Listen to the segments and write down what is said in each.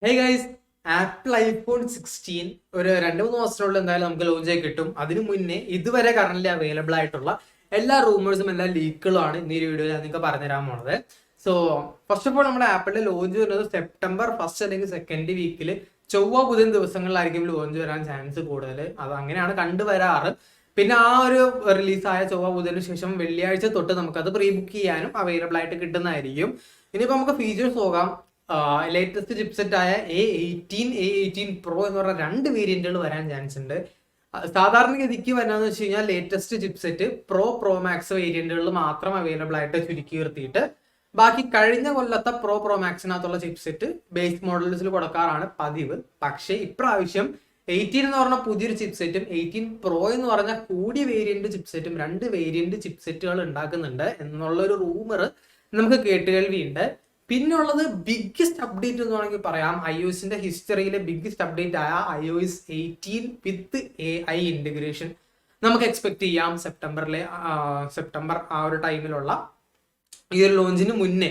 Hey guys, apple iPhone 16 ഒരു 2-3 ദിവസത്തിനുള്ളിൽ എന്തായാലും നമുക്ക് ലോഞ്ച് ആയി കിട്ടും. അതിനു മുന്നേ ഇതുവരെ കറന്റ് അവൈലബിൾ ആയിട്ടുള്ള എല്ലാ റൂമേഴ്സും എല്ലാ ലീക്കുകളുമാണ് ഇന്ന് ഈ വീഡിയോയിൽ ഞാൻ നിങ്ങൾക്ക് പറഞ്ഞുതരാൻ പോണത്. സോ ഫസ്റ്റ് ഓഫ് ഓൾ നമ്മുടെ ആപ്പിളിന്റെ ലോഞ്ച് വരുന്നത് സെപ്റ്റംബർ 1 അല്ലെങ്കിൽ സെക്കൻഡ് വീക്കിൽ ചൊവ്വ ബുധൻ ദിവസങ്ങളിലായിരിക്കും ലോഞ്ച് വരാൻ ചാൻസ് കൂടുതൽ. അത് അങ്ങനെയാണ് കണ്ടുവരാറ്. പിന്നെ ആ ഒരു റിലീസായ ചൊവ്വ ബുധന് ശേഷം വെള്ളിയാഴ്ച തൊട്ട് നമുക്കത് പ്രീ ബുക്ക് ചെയ്യാനും അവൈലബിൾ ആയിട്ട് കിട്ടുന്നതായിരിക്കും. ഇനിയിപ്പോൾ നമുക്ക് ഫീച്ചേഴ്സ് നോക്കാം. ലേറ്റസ്റ്റ് ചിപ്സെറ്റ് ആയ A18 Pro എന്ന് പറഞ്ഞ 2 വേരിയന്റുകൾ വരാൻ ചാൻസ് ഉണ്ട്. സാധാരണഗതിക്ക് വരാന്ന് വെച്ച് കഴിഞ്ഞാൽ ലേറ്റസ്റ്റ് ചിപ്സെറ്റ് പ്രോ മാക്സ് വേരിയന്റുകളിൽ മാത്രം അവൈലബിൾ ആയിട്ട് ചുരുക്കി നിർത്തിയിട്ട് ബാക്കി കഴിഞ്ഞ കൊല്ലത്തെ പ്രോ മാക്സിനകത്തുള്ള ചിപ്സെറ്റ് ബേസ് മോഡൽസിൽ കൊടുക്കാറാണ് പതിവ്. പക്ഷേ ഇപ്രാവശ്യം 18 എന്ന് പറഞ്ഞ പുതിയൊരു ചിപ്സെറ്റും 18 Pro എന്ന് പറഞ്ഞ കൂടിയ വേരിയന്റ് ചിപ്സെറ്റും 2 വേരിയന്റ് ചിപ്സെറ്റുകൾ ഉണ്ടാക്കുന്നുണ്ട് എന്നുള്ളൊരു റൂമർ നമുക്ക് കേട്ടുകേൾവിയുണ്ട്. പിന്നുള്ളത് ബിഗ്ഗസ്റ്റ് അപ്ഡേറ്റ് എന്ന് വേണമെങ്കിൽ പറയാം. iOSന്റെ ഹിസ്റ്ററിയിലെ ബിഗ്ഗസ്റ്റ് അപ്ഡേറ്റ് ആയ iOS 18 വിത്ത് AI ഇന്റഗ്രേഷൻ നമുക്ക് എക്സ്പെക്ട് ചെയ്യാം. സെപ്റ്റംബർ ആ ഒരു ടൈമിലുള്ള ഈ ഒരു ലോഞ്ചിന് മുന്നേ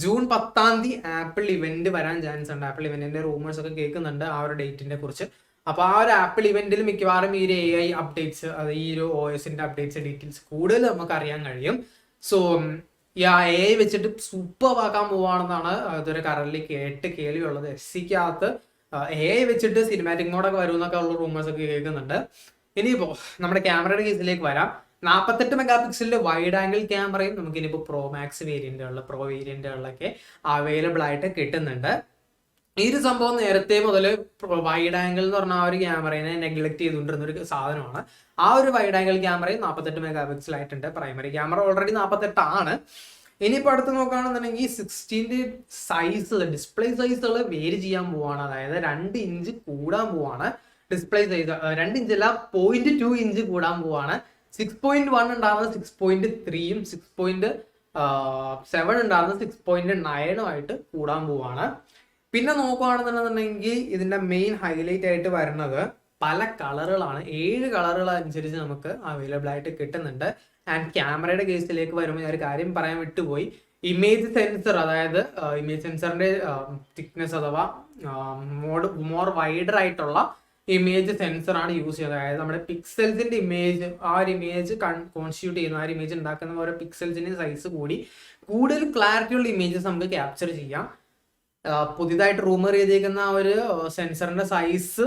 ജൂൺ 10 ആപ്പിൾ ഇവന്റ് വരാൻ ചാൻസ് ഉണ്ട്. ആപ്പിൾ ഇവന്റിന്റെ റൂമേഴ്സ് ഒക്കെ കേൾക്കുന്നുണ്ട് ആ ഒരു ഡേറ്റിനെ കുറിച്ച്. അപ്പൊ ആ ഒരു ആപ്പിൾ ഇവന്റിൽ മിക്കവാറും ഈ ഒരു AI അപ്ഡേറ്റ്സ്, അത് ഈ ഒരു OSന്റെ അപ്ഡേറ്റ്സ് ഡീറ്റെയിൽസ് കൂടുതൽ നമുക്ക് അറിയാൻ കഴിയും. സോ ഈ AI വെച്ചിട്ട് സൂപ്പർ ആക്കാൻ പോവാണെന്നാണ് ഇതൊരു കറന്റ് കേൾവിയുള്ളത്. SCക്കകത്ത് AI വെച്ചിട്ട് സിനിമാറ്റിക് മോഡൊക്കെ വരുമെന്നൊക്കെ ഉള്ള റൂമേഴ്സ് ഒക്കെ കേൾക്കുന്നുണ്ട്. ഇനിയിപ്പോ നമ്മുടെ ക്യാമറയുടെ കേസിലേക്ക് വരാം. 48 മെഗാ പിക്സലിന്റെ വൈഡ് ആംഗിൾ ക്യാമറയും നമുക്ക് ഇനിയിപ്പോൾ പ്രോ വേരിയന്റുകളിലൊക്കെ അവൈലബിൾ ആയിട്ട് കിട്ടുന്നുണ്ട്. ഈ ഒരു സംഭവം നേരത്തെ മുതൽ വൈഡ് ആംഗിൾ എന്ന് പറഞ്ഞ ആ ഒരു ക്യാമറയെ നെഗ്ലക്ട് ചെയ്തുകൊണ്ടിരുന്ന ഒരു സാധനമാണ്. ആ ഒരു വൈഡ് ആംഗിൾ ക്യാമറയും 48 മെഗാ പിക്സൽ ആയിട്ടുണ്ട്. പ്രൈമറി ക്യാമറ ഓൾറെഡി 48 ആണ്. ഇനിയിപ്പോൾ അടുത്ത് നോക്കുകയാണെന്നുണ്ടെങ്കിൽ 16 സൈസ്, ഡിസ്പ്ലേ സൈസുകൾ വേരി ചെയ്യാൻ പോവാണ്. അതായത് 2 ഇഞ്ച് കൂടാൻ പോവാണ്. ഡിസ്പ്ലേ സൈസ് 2 ഇഞ്ചല്ല, 0.2 ഇഞ്ച് കൂടാൻ പോവാണ്. 6.1 ഉണ്ടാവുന്നത് 6.3യും 6.7 ഉണ്ടാവുന്നത് 6.9 ആയിട്ട് കൂടാൻ പോവാണ്. പിന്നെ നോക്കുകയാണെന്നുണ്ടെങ്കിൽ ഇതിന്റെ മെയിൻ ഹൈലൈറ്റ് ആയിട്ട് വരുന്നത് പല കളറുകളാണ്. 7 കളറുകൾ അനുസരിച്ച് നമുക്ക് അവൈലബിൾ ആയിട്ട് കിട്ടുന്നുണ്ട്. ആൻഡ് ക്യാമറയുടെ കേസിലേക്ക് വരുമ്പോൾ ഞാൻ ഒരു കാര്യം പറയാൻ വിട്ടുപോയി. ഇമേജ് സെൻസർ, അതായത് ഇമേജ് സെൻസറിന്റെ തിക്നെസ് അഥവാ മോർ വൈഡർ ആയിട്ടുള്ള ഇമേജ് സെൻസർ ആണ് യൂസ് ചെയ്യുന്നത്. അതായത് നമ്മുടെ പിക്സൽസിന്റെ ഇമേജ്, ആ ഒരു ഇമേജ് കോൺസ്റ്റിറ്റ്യൂട്ട് ചെയ്യുന്ന, ആ ഒരു ഇമേജ് ഉണ്ടാക്കുന്ന ഓരോ പിക്സൽസിന്റെ സൈസ് കൂടി കൂടുതൽ ക്ലാരിറ്റി ഉള്ള ഇമേജസ് നമുക്ക് ക്യാപ്ചർ ചെയ്യാം. പുതിയതായിട്ട് റൂമർ ചെയ്തേക്കുന്ന ആ ഒരു സെൻസറിന്റെ സൈസ്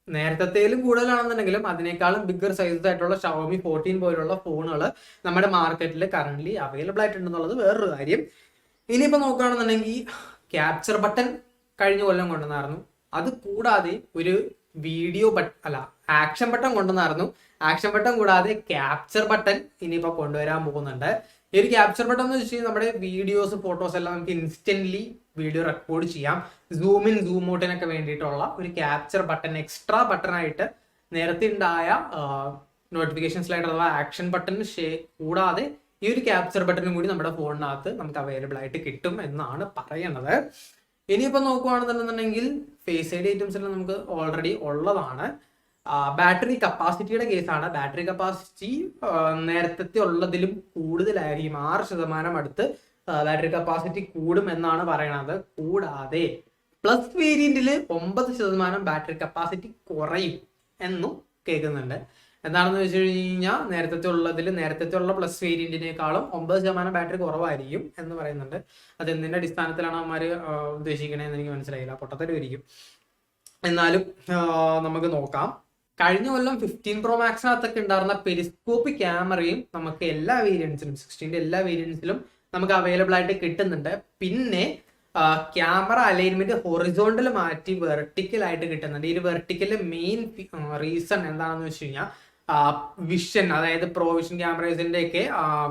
നേരത്തേലും കൂടുതലാണെന്നുണ്ടെങ്കിലും അതിനേക്കാളും ബിഗ്ഗർ സൈസ് ആയിട്ടുള്ള Xiaomi 14 പോലുള്ള ഫോണുകൾ നമ്മുടെ മാർക്കറ്റിൽ കറന്റ് അവൈലബിൾ ആയിട്ടുണ്ടെന്നുള്ളത് വേറൊരു കാര്യം. ഇനിയിപ്പോൾ നോക്കുകയാണെന്നുണ്ടെങ്കിൽ ക്യാപ്ചർ ബട്ടൺ കഴിഞ്ഞ കൊല്ലം കൊണ്ടുവന്നായിരുന്നു. അത് കൂടാതെ ഒരു ആക്ഷൻ ബട്ടൺ കൊണ്ടുവന്നായിരുന്നു. ആക്ഷൻ ബട്ടൺ കൂടാതെ ക്യാപ്ചർ ബട്ടൺ ഇനിയിപ്പോൾ കൊണ്ടുവരാൻ പോകുന്നുണ്ട്. ഈ ഒരു ക്യാപ്ചർ ബട്ടൺ എന്ന് വെച്ച് കഴിഞ്ഞാൽ നമ്മുടെ വീഡിയോസ്, ഫോട്ടോസ് എല്ലാം നമുക്ക് ഇൻസ്റ്റന്റ്ലി വീഡിയോ റെക്കോർഡ് ചെയ്യാം. സൂം ഇൻ സൂം ഔട്ടിനൊക്കെ വേണ്ടിയിട്ടുള്ള ഒരു ക്യാപ്ചർ ബട്ടൺ, എക്സ്ട്രാ ബട്ടൺ ആയിട്ട് നേരത്തെ ഉണ്ടായ നോട്ടിഫിക്കേഷൻ സ്ലൈഡർ അഥവാ ആക്ഷൻ ബട്ടൺ കൂടാതെ ഈ ഒരു ക്യാപ്ചർ ബട്ടണും കൂടി നമ്മുടെ ഫോണിനകത്ത് നമുക്ക് അവൈലബിൾ ആയിട്ട് കിട്ടും എന്നാണ് പറയുന്നത്. ഇനിയിപ്പോൾ നോക്കുകയാണെന്നുണ്ടെങ്കിൽ ഫേസ് ഐഡി ഐറ്റംസ് എല്ലാം നമുക്ക് ഓൾറെഡി ഉള്ളതാണ്. ബാറ്ററി കപ്പാസിറ്റിയുടെ കേസാണ്. ബാറ്ററി കപ്പാസിറ്റി നേരത്തെ ഉള്ളതിലും കൂടുതലായിരിക്കും. 6% അടുത്ത് ബാറ്ററി കപ്പാസിറ്റി കൂടും എന്നാണ് പറയണത്. കൂടാതെ പ്ലസ് വേരിയന്റിൽ 9% ബാറ്ററി കപ്പാസിറ്റി കുറയും എന്നും കേൾക്കുന്നുണ്ട്. എന്താണെന്ന് വെച്ച് കഴിഞ്ഞാൽ നേരത്തെ ഉള്ള പ്ലസ് വേരിയന്റിനേക്കാളും 9% ബാറ്ററി കുറവായിരിക്കും എന്ന് പറയുന്നുണ്ട്. അത് എന്തിന്റെ അടിസ്ഥാനത്തിലാണ് അവന്മാർ ഉദ്ദേശിക്കണേന്ന് എനിക്ക് മനസ്സിലായില്ല. പൊട്ടത്തരമായിരിക്കും. എന്നാലും നമുക്ക് നോക്കാം. കഴിഞ്ഞ കൊല്ലം 15 Pro Maxനകത്തൊക്കെ ഉണ്ടായിരുന്ന പെരിസ്കോപ്പ് ക്യാമറയും നമുക്ക് എല്ലാ വേരിയൻസിലും 16ന്റെ എല്ലാ വേരിയൻസിലും നമുക്ക് അവൈലബിൾ ആയിട്ട് കിട്ടുന്നുണ്ട്. പിന്നെ ക്യാമറ അലൈൻമെന്റ് ഹൊറിസോണ്ടൽ മാറ്റി വെർട്ടിക്കൽ ആയിട്ട് കിട്ടുന്നുണ്ട്. ഈ ഒരു വെർട്ടിക്കലിന്റെ മെയിൻ റീസൺ എന്താണെന്ന് വെച്ച് കഴിഞ്ഞാൽ വിഷൻ, അതായത് പ്രൊവിഷൻ ക്യാമറേസിന്റെ ഒക്കെ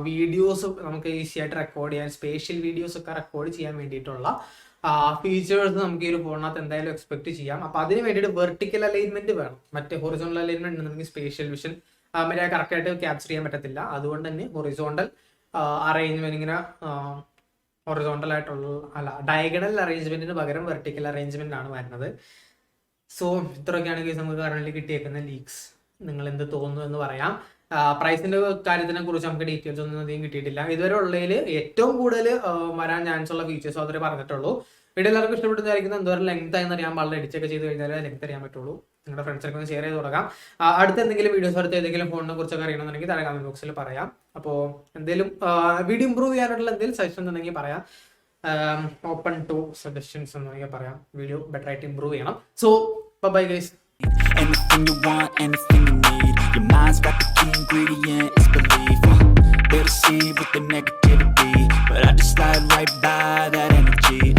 വീഡിയോസ് നമുക്ക് ഈസി ആയിട്ട് റെക്കോർഡ് ചെയ്യാൻ, സ്പേഷ്യൽ വീഡിയോസ് ഒക്കെ റെക്കോർഡ് ചെയ്യാൻ വേണ്ടിയിട്ടുള്ള ഫീച്ചേഴ്സ് നമുക്ക് ഈ ഒരു ഫോണിനകത്ത് എന്തായാലും എക്സ്പെക്ട് ചെയ്യാം. അപ്പൊ അതിന് വേണ്ടിയിട്ട് വെർട്ടിക്കൽ അലൈൻമെന്റ് വേണം. മറ്റേ ഹൊറിസോണ്ടൽ അലൈൻമെന്റ് ഉണ്ടെങ്കിൽ സ്പേഷ്യൽ വിഷൻ കറക്റ്റ് ആയിട്ട് ക്യാപ്ചർ ചെയ്യാൻ പറ്റത്തില്ല. അതുകൊണ്ട് തന്നെ ഹൊറിസോണ്ടൽ അറേഞ്ച്മെന്റ്, ഇങ്ങനെ ഹൊറിസോണ്ടൽ ആയിട്ടുള്ള ഡയഗണൽ അറേഞ്ച്മെന്റിന് പകരം വെർട്ടിക്കൽ അറേഞ്ച്മെന്റ് ആണ് വരുന്നത്. സോ ഇത്രയൊക്കെയാണ് കേസ് നമുക്ക് കറന്റ് കിട്ടിയേക്കുന്ന ലീക്സ്. നിങ്ങൾ എന്ത് തോന്നുന്നു എന്ന് പറയാം. പ്രൈസിന്റെ കാര്യത്തിനെ കുറിച്ച് നമുക്ക് ഡീറ്റെയിൽസ് ഒന്നും അധികം കിട്ടിയിട്ടില്ല. ഇതുവരെ ഉള്ളതിൽ ഏറ്റവും കൂടുതൽ വരാൻ ചാൻസ് ഉള്ള ഫീച്ചേഴ്സ് അവരെ പറഞ്ഞിട്ടുള്ളൂ. വീഡിയോ എല്ലാവർക്കും ഇഷ്ടപ്പെടുന്നതായിരിക്കും. എന്തോരം ലെങ്ത് ആയെന്ന് അറിയാൻ പാടില്ല. എഡിറ്റൊക്കെ ചെയ്ത് കഴിഞ്ഞാൽ ലെങ്ത് അറിയാൻ പറ്റുള്ളൂ. നിങ്ങളുടെ ഫ്രണ്ട്സൊക്കെ ഒന്ന് ഷെയർ ചെയ്ത് തുടങ്ങാം. അടുത്ത എന്തെങ്കിലും വീഡിയോസ് അടുത്ത് ഏതെങ്കിലും ഫോണിനെ കുറിച്ചൊക്കെ അറിയണമെന്നുണ്ടെങ്കിൽ താഴെ കമന്റ് ബോക്സിൽ പറയാം. അപ്പോൾ എന്തെങ്കിലും വീഡിയോ ഇമ്പ്രൂവ് ചെയ്യാനായിട്ടുള്ള എന്തെങ്കിലും സജഷൻ ഉണ്ടെങ്കിൽ പറയാം. ഓപ്പൺ ടു സജഷൻസ് എന്നുണ്ടെങ്കിൽ പറയാം. വീഡിയോ ബെറ്റർ ആയിട്ട് ഇമ്പ്രൂവ് ചെയ്യണം. So bye guys. Anything you want, anything you need. Your mind's got the key ingredient, it's belief. Better see with the negativity, but I just slide right by that.